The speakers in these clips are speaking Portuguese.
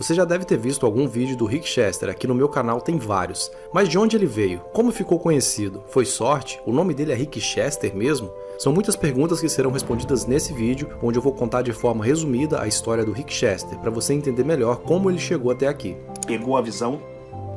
Você já deve ter visto algum vídeo do Rick Chester, aqui no meu canal tem vários. Mas de onde ele veio? Como ficou conhecido? Foi sorte? O nome dele é Rick Chester mesmo? São muitas perguntas que serão respondidas nesse vídeo, onde eu vou contar de forma resumida a história do Rick Chester, para você entender melhor como ele chegou até aqui. Pegou a visão?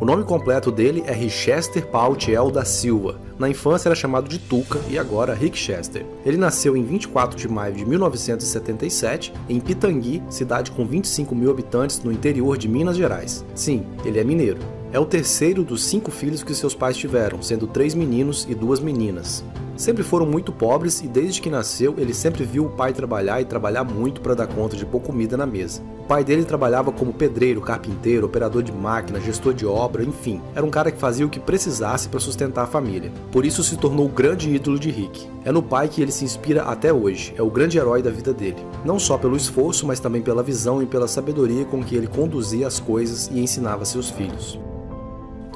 O nome completo dele é Richester Pautiel da Silva. Na infância era chamado de Tuca e agora Rick Chester. Ele nasceu em 24 de maio de 1977 em Pitangui, cidade com 25 mil habitantes no interior de Minas Gerais. Sim, ele é mineiro. É o terceiro dos 5 filhos que seus pais tiveram, sendo 3 meninos e 2 meninas. Sempre foram muito pobres e desde que nasceu ele sempre viu o pai trabalhar e trabalhar muito para dar conta de pôr comida na mesa. O pai dele trabalhava como pedreiro, carpinteiro, operador de máquina, gestor de obra, enfim, era um cara que fazia o que precisasse para sustentar a família. Por isso se tornou o grande ídolo de Rick. É no pai que ele se inspira até hoje, é o grande herói da vida dele. Não só pelo esforço, mas também pela visão e pela sabedoria com que ele conduzia as coisas e ensinava seus filhos.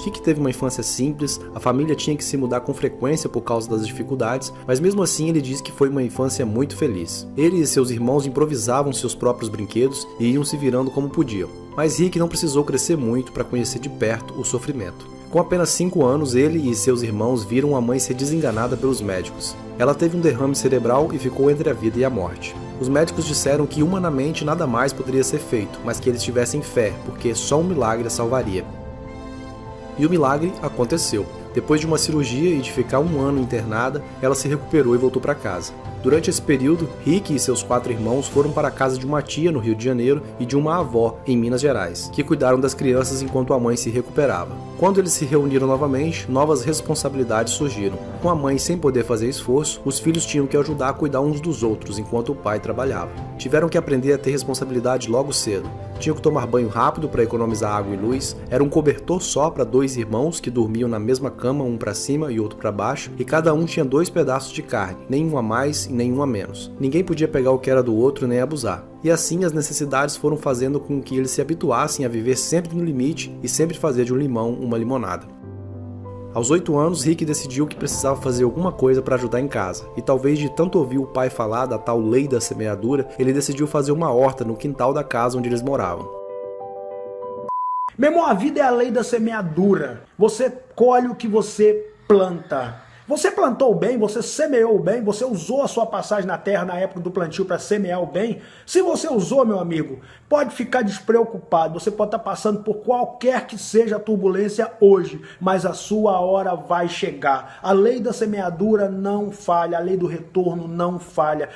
Rick teve uma infância simples, a família tinha que se mudar com frequência por causa das dificuldades, mas mesmo assim ele diz que foi uma infância muito feliz. Ele e seus irmãos improvisavam seus próprios brinquedos e iam se virando como podiam. Mas Rick não precisou crescer muito para conhecer de perto o sofrimento. Com apenas 5 anos, ele e seus irmãos viram a mãe ser desenganada pelos médicos. Ela teve um derrame cerebral e ficou entre a vida e a morte. Os médicos disseram que humanamente nada mais poderia ser feito, mas que eles tivessem fé, porque só um milagre a salvaria. E o milagre aconteceu. Depois de uma cirurgia e de ficar 1 ano internada, ela se recuperou e voltou para casa. Durante esse período, Rick e seus 4 irmãos foram para a casa de uma tia no Rio de Janeiro e de uma avó em Minas Gerais, que cuidaram das crianças enquanto a mãe se recuperava. Quando eles se reuniram novamente, novas responsabilidades surgiram. Com a mãe sem poder fazer esforço, os filhos tinham que ajudar a cuidar uns dos outros enquanto o pai trabalhava. Tiveram que aprender a ter responsabilidade logo cedo. Tinham que tomar banho rápido para economizar água e luz, era um cobertor só para 2 irmãos que dormiam na mesma cama, um para cima e outro para baixo, e cada um tinha 2 pedaços de carne, nenhum a mais e nenhum a menos. Ninguém podia pegar o que era do outro nem abusar. E assim as necessidades foram fazendo com que eles se habituassem a viver sempre no limite e sempre fazer de um limão uma limonada. Aos 8 anos, Rick decidiu que precisava fazer alguma coisa para ajudar em casa, e talvez de tanto ouvir o pai falar da tal lei da semeadura, ele decidiu fazer uma horta no quintal da casa onde eles moravam. Meu irmão, a vida é a lei da semeadura. Você colhe o que você planta. Você plantou bem, você semeou bem, você usou a sua passagem na terra na época do plantio para semear o bem. Se você usou, meu amigo, pode ficar despreocupado. Você pode estar passando por qualquer que seja a turbulência hoje, mas a sua hora vai chegar. A lei da semeadura não falha, a lei do retorno não falha.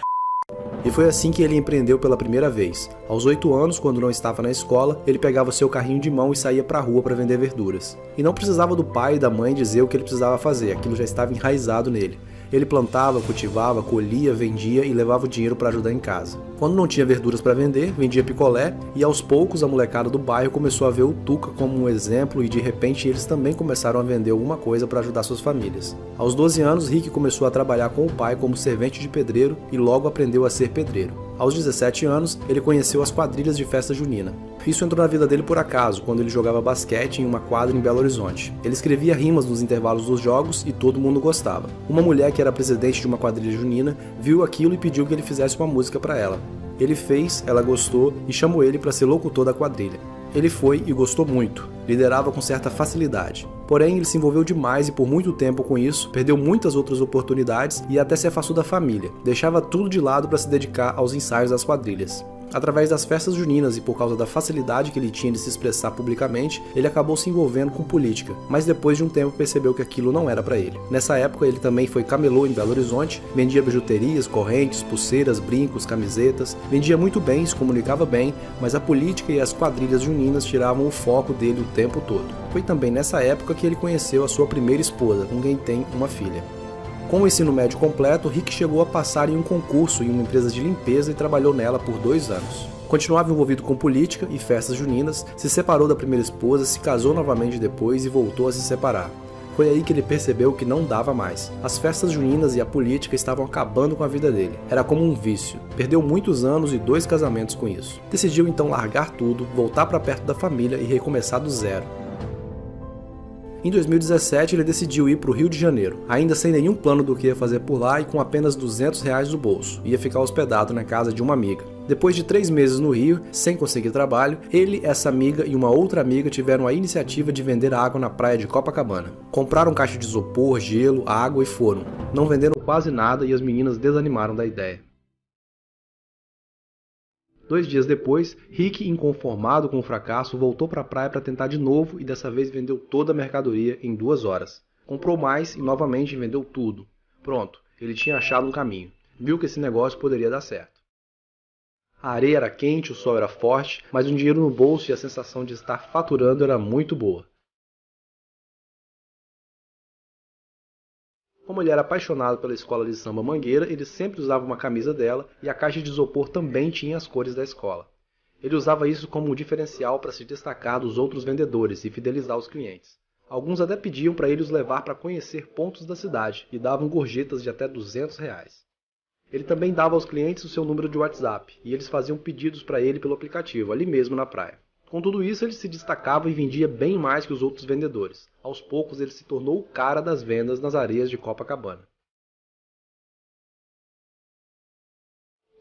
E foi assim que ele empreendeu pela primeira vez. Aos 8 anos, quando não estava na escola, ele pegava seu carrinho de mão e saía para a rua para vender verduras. E não precisava do pai e da mãe dizer o que ele precisava fazer, aquilo já estava enraizado nele. Ele plantava, cultivava, colhia, vendia e levava o dinheiro para ajudar em casa. Quando não tinha verduras para vender, vendia picolé e aos poucos a molecada do bairro começou a ver o Tuca como um exemplo e de repente eles também começaram a vender alguma coisa para ajudar suas famílias. Aos 12 anos, Rick começou a trabalhar com o pai como servente de pedreiro e logo aprendeu a ser pedreiro. Aos 17 anos, ele conheceu as quadrilhas de festa junina. Isso entrou na vida dele por acaso, quando ele jogava basquete em uma quadra em Belo Horizonte. Ele escrevia rimas nos intervalos dos jogos e todo mundo gostava. Uma mulher que era presidente de uma quadrilha junina viu aquilo e pediu que ele fizesse uma música para ela. Ele fez, ela gostou e chamou ele para ser locutor da quadrilha. Ele foi e gostou muito, liderava com certa facilidade. Porém, ele se envolveu demais e por muito tempo com isso, perdeu muitas outras oportunidades e até se afastou da família. Deixava tudo de lado para se dedicar aos ensaios das quadrilhas. Através das festas juninas e por causa da facilidade que ele tinha de se expressar publicamente, ele acabou se envolvendo com política, mas depois de um tempo percebeu que aquilo não era para ele. Nessa época ele também foi camelô em Belo Horizonte, vendia bijuterias, correntes, pulseiras, brincos, camisetas, vendia muito bem, se comunicava bem, mas a política e as quadrilhas juninas tiravam o foco dele o tempo todo. Foi também nessa época que ele conheceu a sua primeira esposa, com quem tem uma filha. Com o ensino médio completo, Rick chegou a passar em um concurso em uma empresa de limpeza e trabalhou nela por 2 anos. Continuava envolvido com política e festas juninas, se separou da primeira esposa, se casou novamente depois e voltou a se separar. Foi aí que ele percebeu que não dava mais. As festas juninas e a política estavam acabando com a vida dele. Era como um vício. Perdeu muitos anos e 2 casamentos com isso. Decidiu então largar tudo, voltar para perto da família e recomeçar do zero. Em 2017 ele decidiu ir para o Rio de Janeiro, ainda sem nenhum plano do que ia fazer por lá e com apenas R$200 no bolso. Ia ficar hospedado na casa de uma amiga. Depois de 3 meses no Rio, sem conseguir trabalho, ele, essa amiga e uma outra amiga tiveram a iniciativa de vender água na praia de Copacabana. Compraram caixa de isopor, gelo, água e foram. Não venderam quase nada e as meninas desanimaram da ideia. 2 dias depois, Rick, inconformado com o fracasso, voltou para a praia para tentar de novo e dessa vez vendeu toda a mercadoria em 2 horas. Comprou mais e novamente vendeu tudo. Pronto, ele tinha achado um caminho. Viu que esse negócio poderia dar certo. A areia era quente, o sol era forte, mas um dinheiro no bolso e a sensação de estar faturando era muito boa. Como ele era apaixonado pela escola de samba Mangueira, ele sempre usava uma camisa dela e a caixa de isopor também tinha as cores da escola. Ele usava isso como um diferencial para se destacar dos outros vendedores e fidelizar os clientes. Alguns até pediam para ele os levar para conhecer pontos da cidade e davam gorjetas de até R$200. Ele também dava aos clientes o seu número de WhatsApp e eles faziam pedidos para ele pelo aplicativo, ali mesmo na praia. Com tudo isso, ele se destacava e vendia bem mais que os outros vendedores. Aos poucos, ele se tornou o cara das vendas nas areias de Copacabana.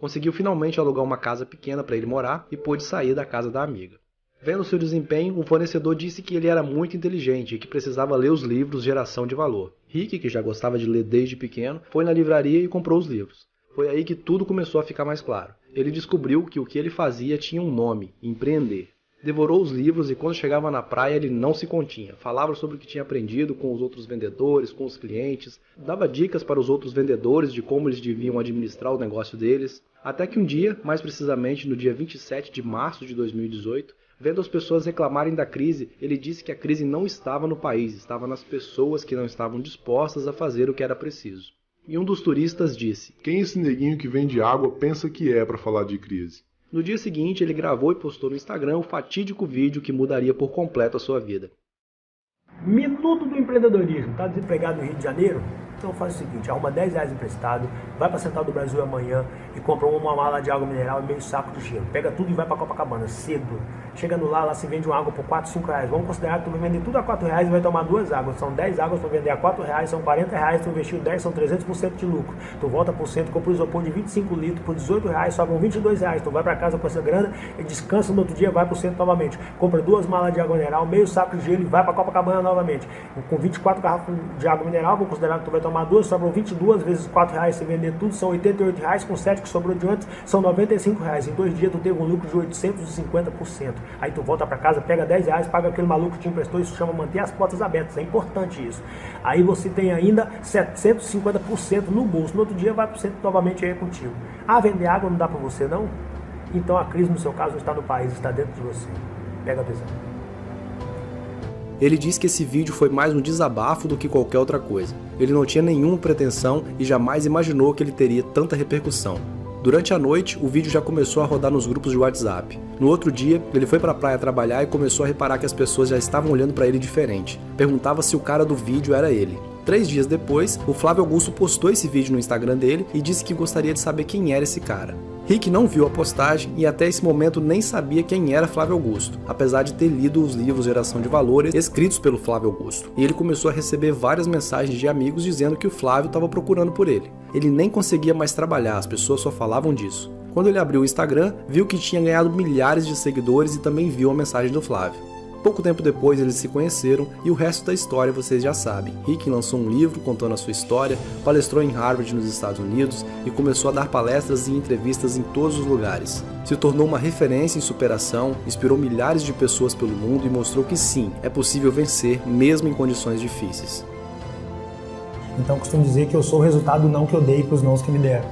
Conseguiu finalmente alugar uma casa pequena para ele morar e pôde sair da casa da amiga. Vendo seu desempenho, o fornecedor disse que ele era muito inteligente e que precisava ler os livros Geração de Valor. Rick, que já gostava de ler desde pequeno, foi na livraria e comprou os livros. Foi aí que tudo começou a ficar mais claro. Ele descobriu que o que ele fazia tinha um nome: empreender. Devorou os livros e quando chegava na praia ele não se continha. Falava sobre o que tinha aprendido com os outros vendedores, com os clientes, dava dicas para os outros vendedores de como eles deviam administrar o negócio deles. Até que um dia, mais precisamente no dia 27 de março de 2018, vendo as pessoas reclamarem da crise, ele disse que a crise não estava no país, estava nas pessoas que não estavam dispostas a fazer o que era preciso. E um dos turistas disse: "Quem esse neguinho que vende água pensa que é para falar de crise?" No dia seguinte, ele gravou e postou no Instagram o fatídico vídeo que mudaria por completo a sua vida. Minuto do empreendedorismo. Está desempregado no Rio de Janeiro? Então faz o seguinte, arruma R$10 emprestado, vai para a Central do Brasil amanhã e compra uma mala de água mineral e meio saco de gelo. Pega tudo e vai para Copacabana, cedo. Chegando lá se vende uma água por R$4, R$5. Vamos considerar que tu vai vender tudo a R$4 e vai tomar 2 águas. São 10 águas para vender a R$4, são R$40, tu investiu 10, são 300% de lucro. Tu volta por cento, compra um isopor de 25 litros por R$18, sobram R$22. Tu vai para casa com essa grana e descansa no outro dia, vai por cento novamente. Compra 2 malas de água mineral, meio saco de gelo e vai para Copacabana novamente. Com 24 garrafas de água mineral, vou considerar que tu vai tomar 2, sobram 22 vezes R$4, se vender tudo, são R$88, com 7 que sobrou de antes, são R$95. Em 2 dias tu teve um lucro de 850%. Aí tu volta para casa, pega R$10, paga aquele maluco que te emprestou, isso chama manter as portas abertas, é importante isso. Aí você tem ainda 750% no bolso, no outro dia vai para o centro novamente aí contigo. Ah, vender água não dá para você não? Então a crise no seu caso não está no país, está dentro de você. Pega a visão. Ele diz que esse vídeo foi mais um desabafo do que qualquer outra coisa. Ele não tinha nenhuma pretensão e jamais imaginou que ele teria tanta repercussão. Durante a noite, o vídeo já começou a rodar nos grupos de WhatsApp. No outro dia, ele foi para a praia trabalhar e começou a reparar que as pessoas já estavam olhando para ele diferente. Perguntava se o cara do vídeo era ele. 3 dias depois, o Flávio Augusto postou esse vídeo no Instagram dele e disse que gostaria de saber quem era esse cara. Rick não viu a postagem e até esse momento nem sabia quem era Flávio Augusto, apesar de ter lido os livros Geração de Valores escritos pelo Flávio Augusto. E ele começou a receber várias mensagens de amigos dizendo que o Flávio estava procurando por ele. Ele nem conseguia mais trabalhar, as pessoas só falavam disso. Quando ele abriu o Instagram, viu que tinha ganhado milhares de seguidores e também viu a mensagem do Flávio. Pouco tempo depois eles se conheceram e o resto da história vocês já sabem. Rick lançou um livro contando a sua história, palestrou em Harvard nos Estados Unidos e começou a dar palestras e entrevistas em todos os lugares. Se tornou uma referência em superação, inspirou milhares de pessoas pelo mundo e mostrou que sim, é possível vencer mesmo em condições difíceis. Então costumo dizer que eu sou o resultado do não que eu dei para os nãos que me deram.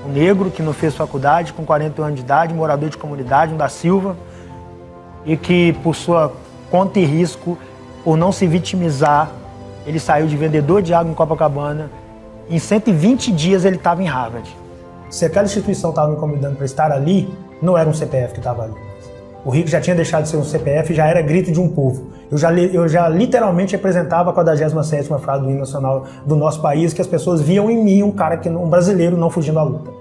Um negro que não fez faculdade, com 40 anos de idade, morador de comunidade, um da Silva, e que por sua conta e risco, por não se vitimizar, ele saiu de vendedor de água em Copacabana. Em 120 dias ele estava em Harvard. Se aquela instituição estava me convidando para estar ali, não era um CPF que estava ali. O Rick já tinha deixado de ser um CPF e já era grito de um povo. Eu já literalmente representava a 47ª frase do hino nacional do nosso país, que as pessoas viam em mim um brasileiro não fugindo à luta.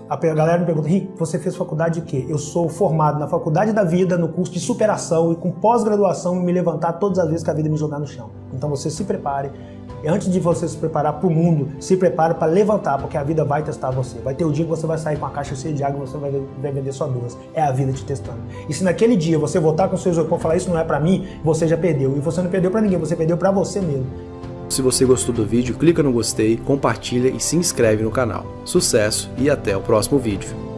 A galera me pergunta: Rick, você fez faculdade de quê? Eu sou formado na faculdade da vida, no curso de superação e com pós-graduação me levantar todas as vezes que a vida me jogar no chão. Então você se prepare, E antes de você se preparar para o mundo, se prepare para levantar, porque a vida vai testar você. Vai ter o dia que você vai sair com a caixa cheia de água e você vai vender só 2. É a vida te testando. E se naquele dia você voltar com seus olhos e falar isso não é para mim, você já perdeu. E você não perdeu para ninguém, você perdeu para você mesmo. Se você gostou do vídeo, clica no gostei, compartilha e se inscreve no canal. Sucesso e até o próximo vídeo.